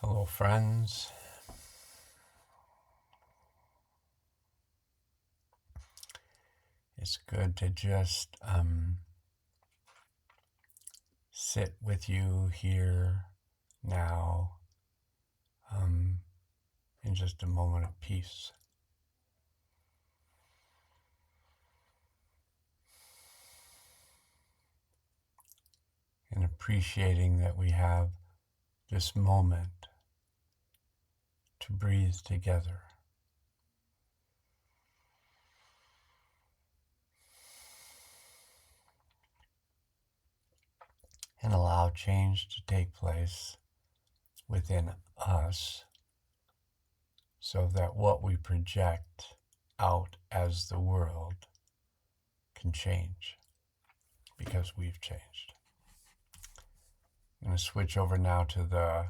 Hello, friends. It's good to just sit with you here now in just a moment of peace. And appreciating that we have this moment to breathe together. And allow change to take place within us so that what we project out as the world can change because we've changed. I'm going to switch over now to the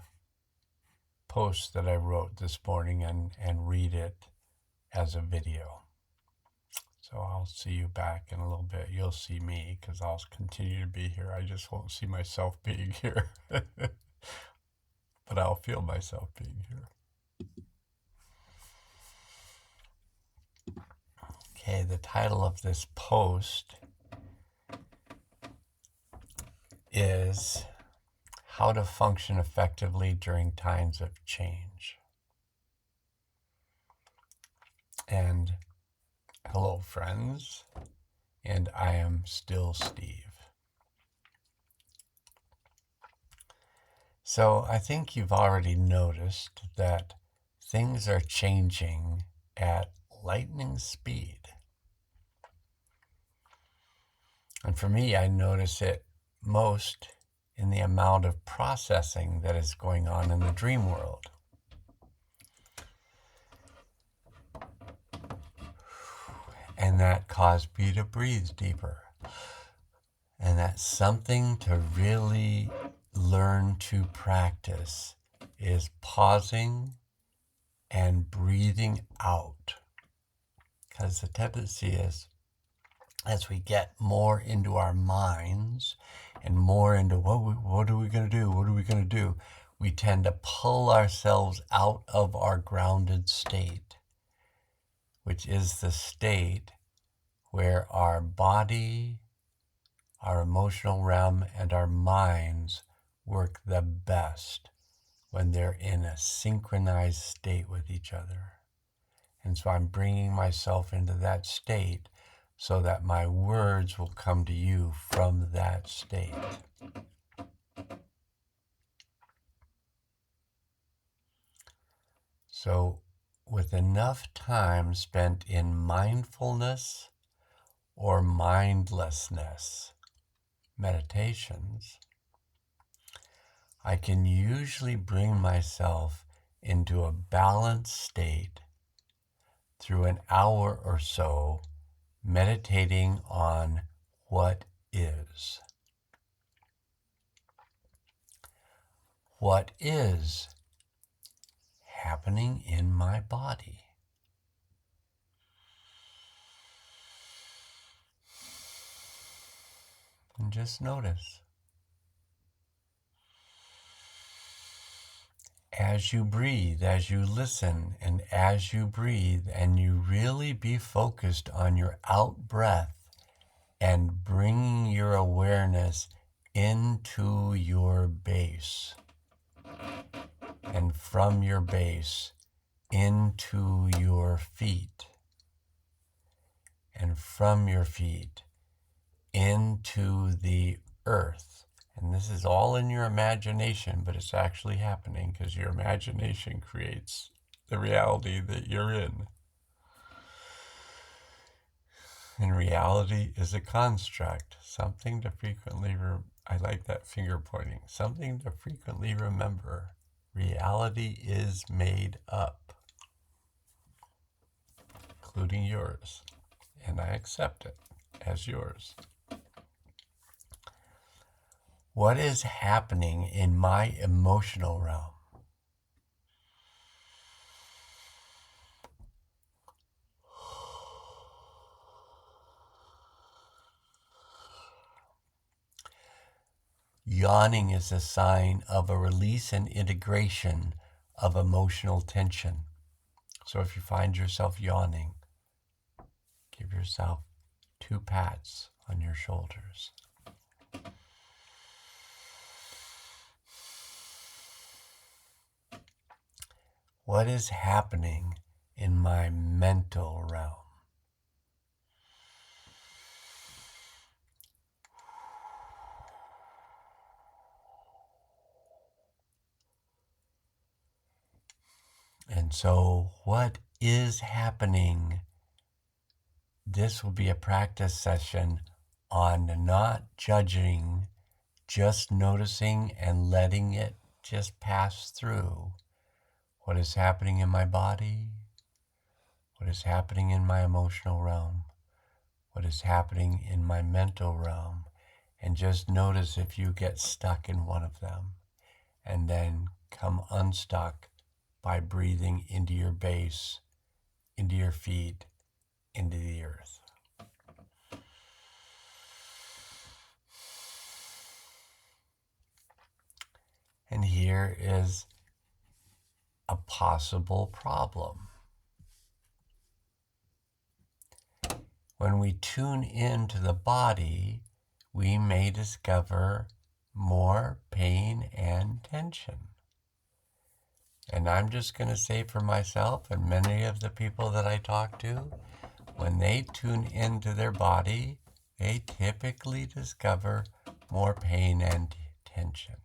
post that I wrote this morning and read it as a video. So I'll see you back in a little bit. You'll see me because I'll continue to be here. I just won't see myself being here. But I'll feel myself being here. Okay, the title of this post is How to Function Effectively During Times of Change. And hello, friends. And I am still Steve. So I think you've already noticed that things are changing at lightning speed. And for me, I notice it most in the amount of processing that is going on in the dream world. And that caused me to breathe deeper. And that's something to really learn to practice is pausing and breathing out. Because the tendency is, as we get more into our minds and more into what are we going to do? What are we going to do? We tend to pull ourselves out of our grounded state, which is the state where our body, our emotional realm, and our minds work the best when they're in a synchronized state with each other. And so I'm bringing myself into that state so that my words will come to you from that state. So with enough time spent in mindfulness or mindlessness meditations, I can usually bring myself into a balanced state through an hour or so meditating on what is. What is happening in my body? And just notice. As you breathe, as you listen, and as you breathe, and you really be focused on your out breath and bringing your awareness into your base, and from your base into your feet, and from your feet into the earth. And this is all in your imagination, but it's actually happening because your imagination creates the reality that you're in. And reality is a construct, something to frequently, I like that finger pointing, something to frequently remember. Reality is made up, including yours, and I accept it as yours. What is happening in my emotional realm? Yawning is a sign of a release and integration of emotional tension. So if you find yourself yawning, give yourself 2 pats on your shoulders. What is happening in my mental realm? And so what is happening? This will be a practice session on not judging, just noticing and letting it just pass through. What is happening in my body? What is happening in my emotional realm? What is happening in my mental realm? And just notice if you get stuck in one of them, and then come unstuck by breathing into your base, into your feet, into the earth. And here is a possible problem. When we tune into the body, we may discover more pain and tension. And I'm just going to say for myself and many of the people that I talk to, when they tune into their body, they typically discover more pain and tension.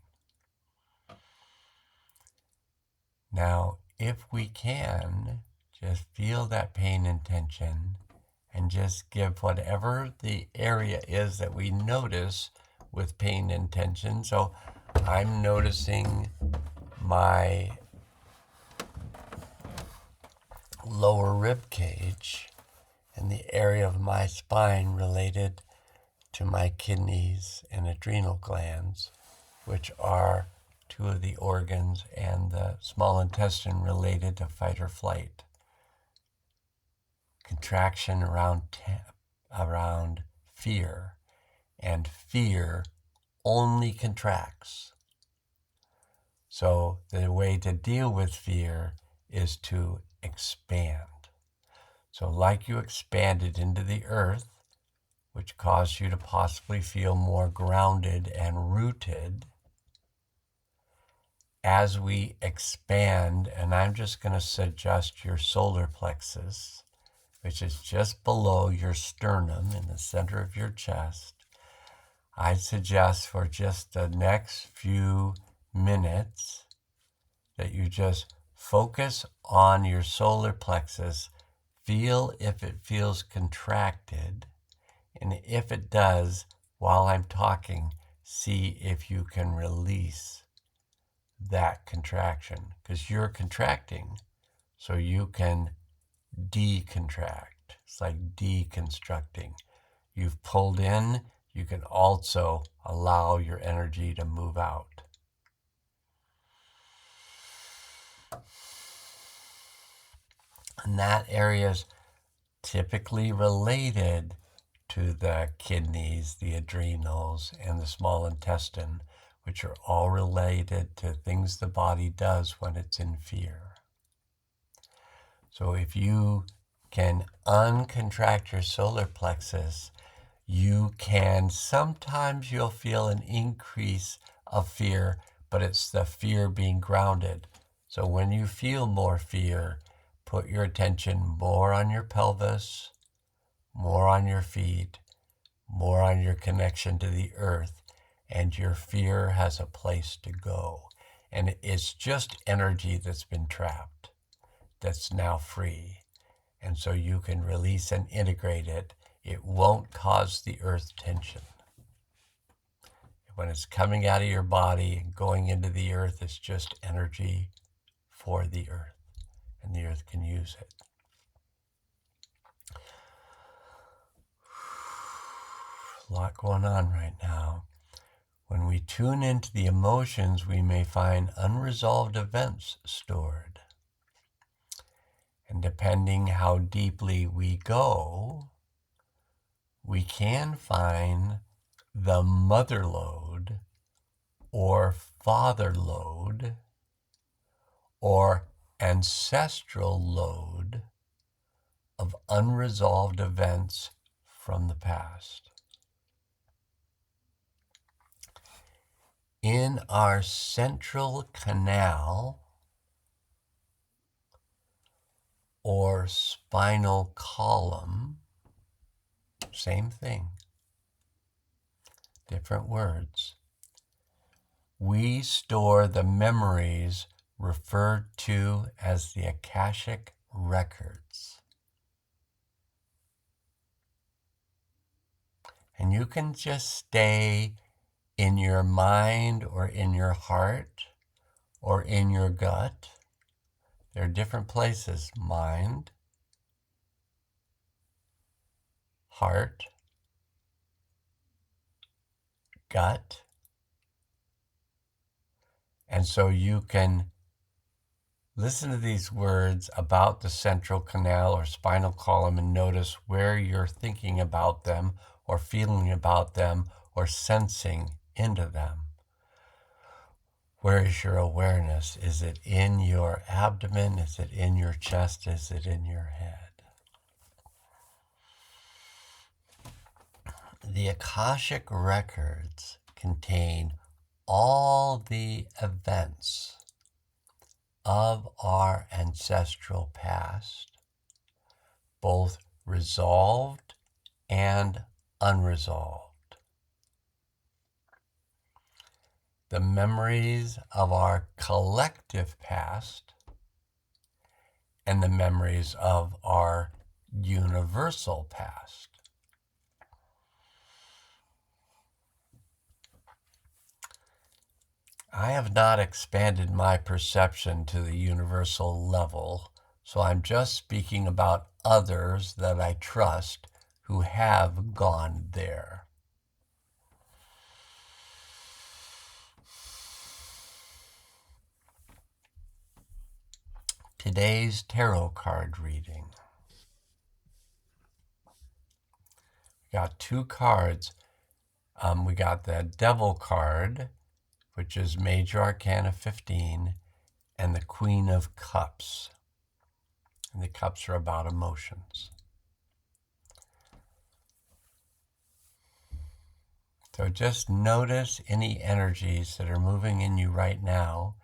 Now, if we can just feel that pain and tension and just give whatever the area is that we notice with pain and tension. So I'm noticing my lower rib cage and the area of my spine related to my kidneys and adrenal glands, which are 2 of the organs, and the small intestine related to fight or flight. Contraction around fear, and fear only contracts. So the way to deal with fear is to expand. So like you expanded into the earth, which caused you to possibly feel more grounded and rooted, as we expand, and I'm just going to suggest your solar plexus, which is just below your sternum in the center of your chest, I suggest for just the next few minutes that you just focus on your solar plexus, feel if it feels contracted, and if it does, while I'm talking, see if you can release that contraction, because you're contracting, so you can decontract. It's like deconstructing. You've pulled in, you can also allow your energy to move out. And that area is typically related to the kidneys, the adrenals, and the small intestine, which are all related to things the body does when it's in fear. So if you can uncontract your solar plexus, sometimes you'll feel an increase of fear, but it's the fear being grounded. So when you feel more fear, put your attention more on your pelvis, more on your feet, more on your connection to the earth, and your fear has a place to go. And it's just energy that's been trapped, that's now free. And so you can release and integrate it. It won't cause the earth tension. When it's coming out of your body and going into the earth, it's just energy for the earth, and the earth can use it. A lot going on right now. When we tune into the emotions, we may find unresolved events stored. And depending how deeply we go, we can find the mother lode or father load or ancestral load of unresolved events from the past. In our central canal or spinal column, same thing, different words, we store the memories referred to as the Akashic records. And you can just stay in your mind or in your heart or in your gut. There are different places: mind, heart, gut. And so you can listen to these words about the central canal or spinal column and notice where you're thinking about them or feeling about them or sensing into them. Where is your awareness? Is it in your abdomen? Is it in your chest? Is it in your head? The Akashic records contain all the events of our ancestral past, both resolved and unresolved. The memories of our collective past and the memories of our universal past. I have not expanded my perception to the universal level, so I'm just speaking about others that I trust who have gone there. Today's tarot card reading. We got two cards. We got the Devil card, which is Major Arcana 15, and the Queen of Cups. And the cups are about emotions. So just notice any energies that are moving in you right now,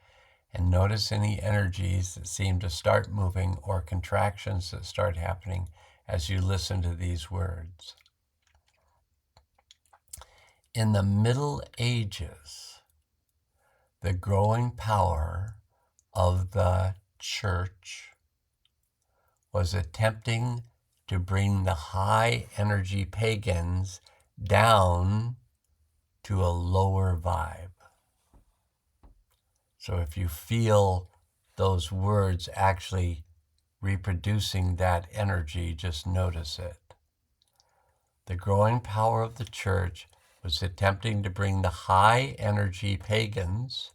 and notice any energies that seem to start moving or contractions that start happening as you listen to these words. In the Middle Ages, the growing power of the church was attempting to bring the high energy pagans down to a lower vibe. So if you feel those words actually reproducing that energy, just notice it. The growing power of the church was attempting to bring the high energy pagans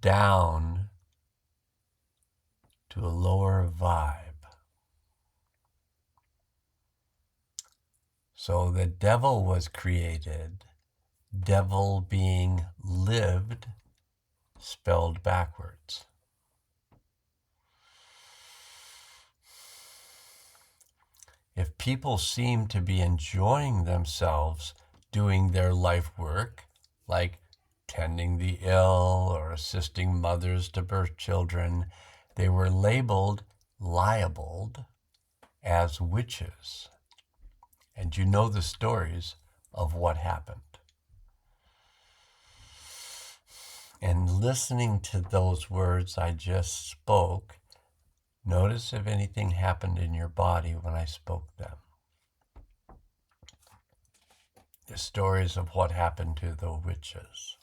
down to a lower vibe. So the devil was created, devil being lived, spelled backwards. If people seem to be enjoying themselves doing their life work, like tending the ill or assisting mothers to birth children, they were libeled as witches. And you know the stories of what happened. And listening to those words I just spoke, notice if anything happened in your body when I spoke them. The stories of what happened to the witches.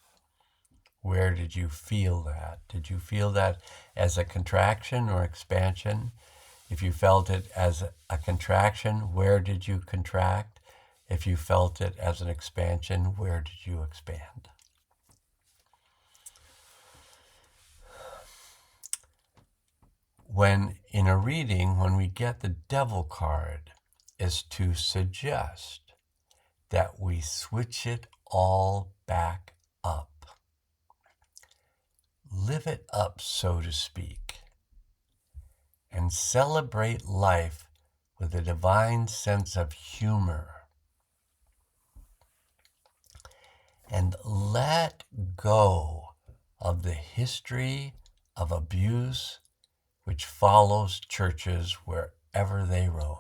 Where did you feel that? Did you feel that as a contraction or expansion? If you felt it as a contraction, where did you contract? If you felt it as an expansion, where did you expand? When in a reading, when we get the Devil card, is to suggest that we switch it all back up. live it up, so to speak, and celebrate life with a divine sense of humor. And let go of the history of abuse which follows churches wherever they roam.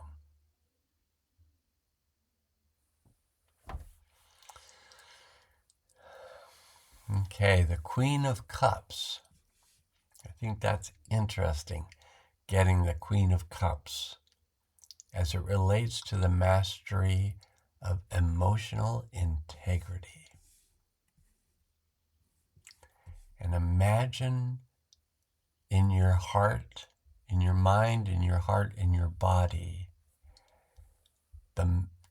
Okay, the Queen of Cups. I think that's interesting, getting the Queen of Cups as it relates to the mastery of emotional integrity. And imagine in your heart, in your mind, in your heart, in your body,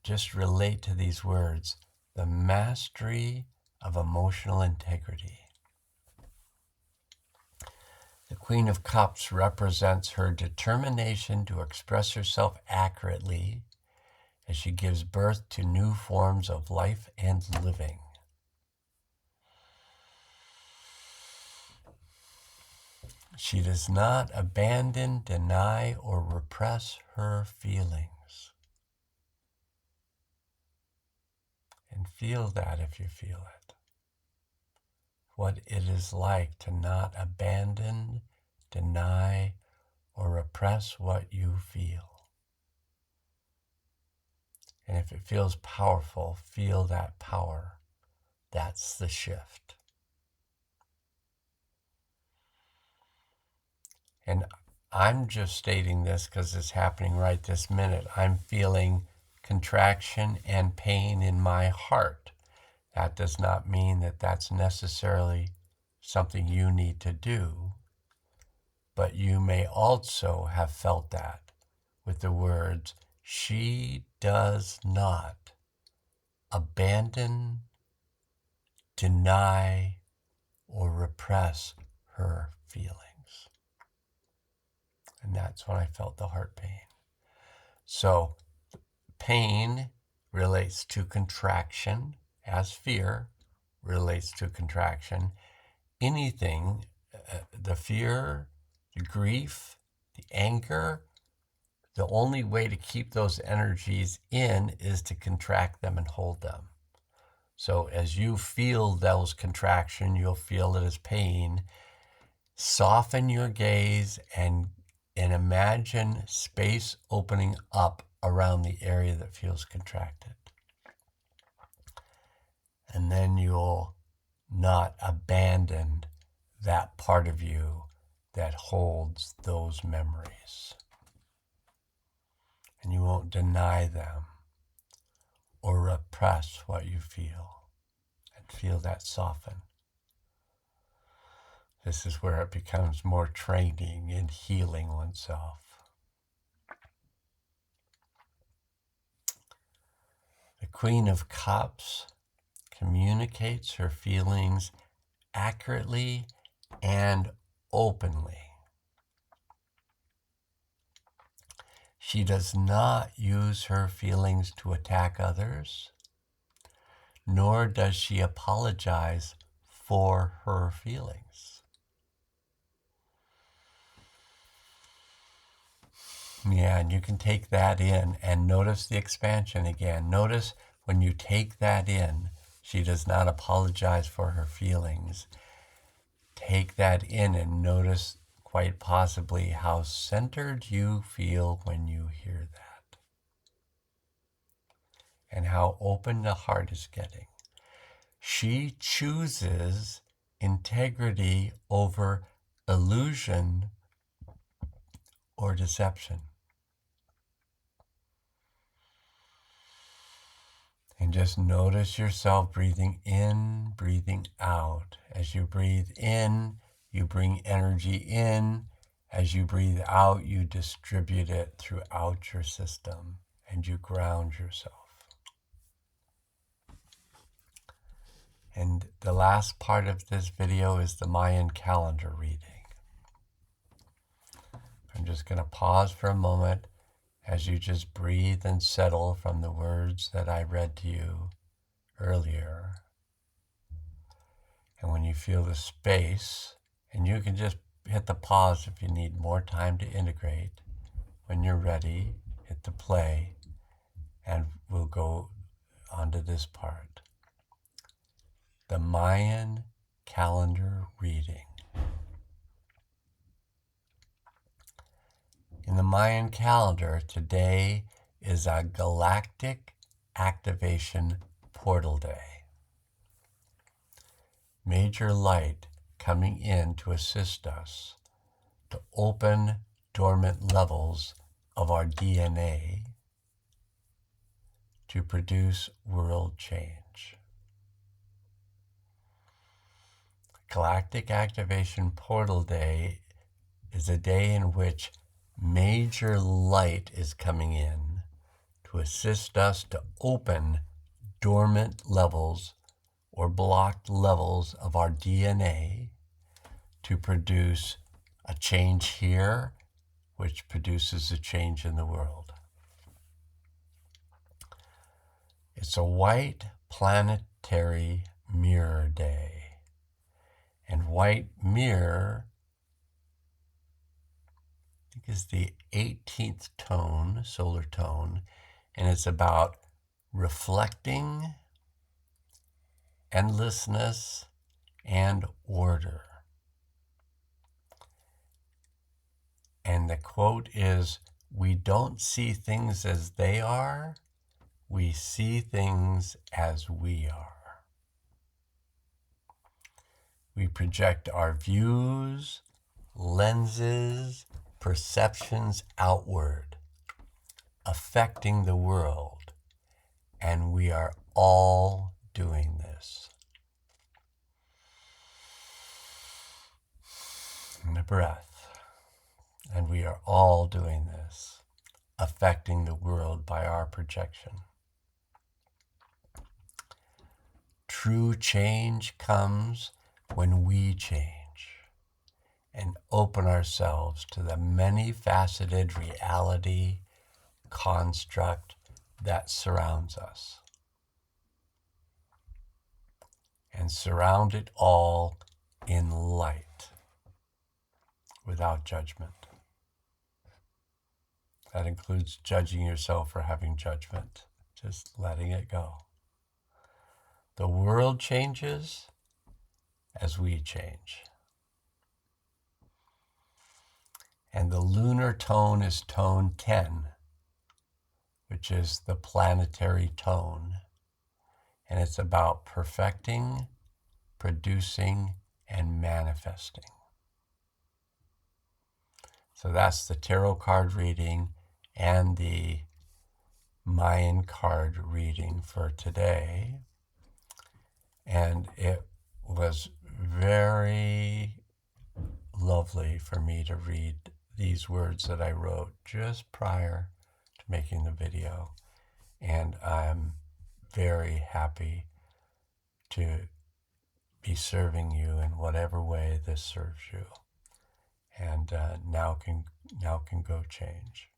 just relate to these words, the mastery of emotional integrity. The Queen of Cups represents her determination to express herself accurately as she gives birth to new forms of life and living. She does not abandon, deny, or repress her feelings. And feel that if you feel it. What it is like to not abandon, deny, or repress what you feel. And if it feels powerful, feel that power. That's the shift. And I'm just stating this because it's happening right this minute. I'm feeling contraction and pain in my heart. That does not mean that that's necessarily something you need to do, but you may also have felt that with the words, she does not abandon, deny, or repress her feelings. And that's when I felt the heart pain. So pain relates to contraction, as fear relates to contraction. Anything, the fear, the grief, the anger, the only way to keep those energies in is to contract them and hold them. So as you feel those contraction, you'll feel it as pain. Soften your gaze and imagine space opening up around the area that feels contracted. And then you'll not abandon that part of you that holds those memories. And you won't deny them or repress what you feel, and feel that soften. This is where it becomes more training in healing oneself. The Queen of Cups communicates her feelings accurately and openly. She does not use her feelings to attack others, nor does she apologize for her feelings. Yeah, and you can take that in and notice the expansion again. Notice when you take that in, she does not apologize for her feelings. Take that in and notice quite possibly how centered you feel when you hear that. And how open the heart is getting. She chooses integrity over illusion or deception. And just notice yourself breathing in, breathing out. As you breathe in, you bring energy in. As you breathe out, you distribute it throughout your system and you ground yourself. And the last part of this video is the Mayan calendar reading. I'm just going to pause for a moment as you just breathe and settle from the words that I read to you earlier. And when you feel the space And you can just hit the pause if you need more time to integrate. When you're ready, hit the play, and we'll go on to this part. The Mayan calendar reading. In the Mayan calendar, today is a Galactic activation portal day. Major light coming in to assist us to open dormant levels of our DNA to produce world change. Galactic Activation Portal Day is a day in which major light is coming in to assist us to open dormant levels or blocked levels of our DNA to produce a change here, which produces a change in the world. It's a white planetary mirror day. And white mirror, I think, is the 18th tone, solar tone, and it's about reflecting, endlessness, and order. And the quote is, "We don't see things as they are, we see things as we are." We project our views, lenses, perceptions outward, affecting the world, and we are all doing this. And the breath, and we are all doing this, affecting the world by our projection. True change comes when we change and open ourselves to the many-faceted reality construct that surrounds us, and surround it all in light without judgment. That includes judging yourself for having judgment, just letting it go. The world changes as we change. And the lunar tone is tone 10, which is the planetary tone. And it's about perfecting, producing, and manifesting. So that's the tarot card reading and the Mayan card reading for today. And it was very lovely for me to read these words that I wrote just prior to making the video. And I'm very happy to be serving you in whatever way this serves you. And now can go change.